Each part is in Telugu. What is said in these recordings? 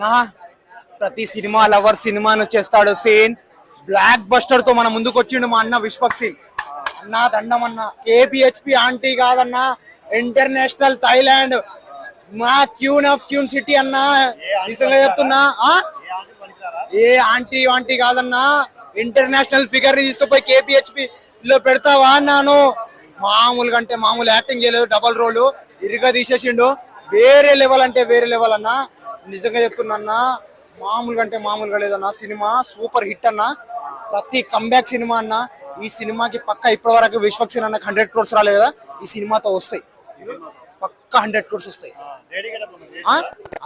నా ప్రతి సినిమా లవర్ సినిమాను చేస్తాడు సీన్ బ్లాక్ బస్టర్ తో మన ముందుకు వచ్చిండు మా అన్న విశ్వక్ సింగ్ అన్న దండం అన్న కేపిహెచ్పి ఆంటీ కాదన్నా ఇంటర్నేషనల్ థాయిలాండ్ మా క్యూన్ ఆఫ్ క్యూన్ సిటీ అన్న నిజంగా చెప్తున్నా ఏ ఆంటీ ఆంటీ కాదన్నా ఇంటర్నేషనల్ ఫిగర్ ని తీసుకుపోయి కేపిహెచ్పి లో పెడతావా అన్నాను మామూలుగా అంటే మామూలు యాక్టింగ్ చేయలేదు డబల్ రోల్ ఇరుగా తీసేసిండు వేరే లెవెల్ అంటే వేరే లెవెల్ అన్న నిజంగా చెప్తున్నా మామూలుగా అంటే మామూలుగా లేదన్న సినిమా సూపర్ హిట్ అన్న ప్రతి కంబ్యాక్ సినిమా అన్న ఈ సినిమాకి పక్క ఇప్పటి వరకు విశ్వక్ సేన్ అన్నకు 100 crores రాలేదు కదా ఈ సినిమాతో వస్తాయి పక్క 100 crores వస్తాయి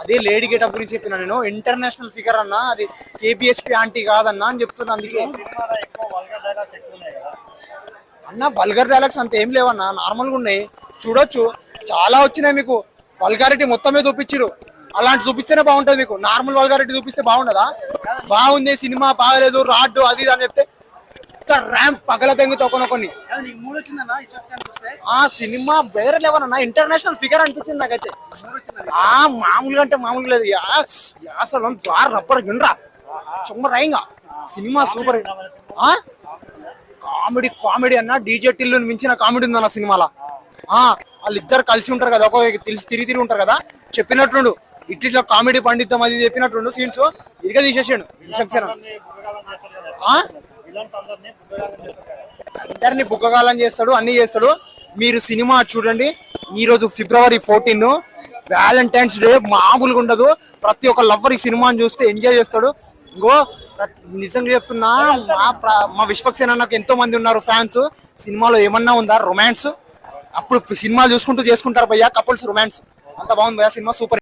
అదే లేడీ గెటప్ గురించి చెప్పిన నేను ఇంటర్నేషనల్ ఫిగర్ అన్న అది కేబిఎస్పి ఆంటీ కాదన్నా అని చెప్తున్నా అందుకే అన్న వల్గర్ డైలాగ్స్ అంత ఏం లేవన్నా నార్మల్ గా ఉన్నాయి చూడొచ్చు చాలా వచ్చినాయి మీకు వల్గారిటీ మొత్తమే చూపించారు అలాంటి చూపిస్తేనే బాగుంటది మీకు నార్మల్ వల్గారిటీ చూపిస్తే బాగుండదా బాగుంది సినిమా బాగలేదు రాడ్డు అది అని చెప్తే ర్యాంప్ పగల తెంగుతో కొన్ని ఆ సినిమా వేరే లెవెల్ అన్న ఇంటర్నేషనల్ ఫిగర్ అనిపించింది నాకైతే మామూలుగా అంటే మామూలుగా లేదు అసలు జార్ రబ్బర్ గిండ్రా చుమ్మరాయింగా సినిమా సూపర్ కామెడీ కామెడీ అన్న డీజే టిల్లు మించిన కామెడీ ఉంది అన్న సినిమాలో వాళ్ళిద్దరు కలిసి ఉంటారు కదా ఒక తిరిగి ఉంటారు కదా చెప్పినట్లుండు ఇట్లా కామెడీ పండిద్దాం అది చెప్పినట్లుండు సీన్స్ ఇదిగా తీసేసాడు అందరినీ బుగ్గగాలని చేస్తాడు అన్ని చేస్తాడు మీరు సినిమా చూడండి ఈ రోజు February 14 వ్యాలంటైన్స్ డే మామూలుగా ఉండదు ప్రతి ఒక్క లవ్వర్ ఈ సినిమాని చూస్తే ఎంజాయ్ చేస్తాడు ఇంకో నిజంగా చెప్తున్నా మా విశ్వక్ సేన్ అన్నకు ఎంతో మంది ఉన్నారు ఫ్యాన్స్ సినిమాలో ఏమన్నా ఉందా రొమాన్స్ అప్పుడు సినిమాలు చూసుకుంటూ చేసుకుంటారు భయ్యా కపుల్స్ రొమాన్స్ అంత బాగుంది భయ్యా సినిమా సూపర్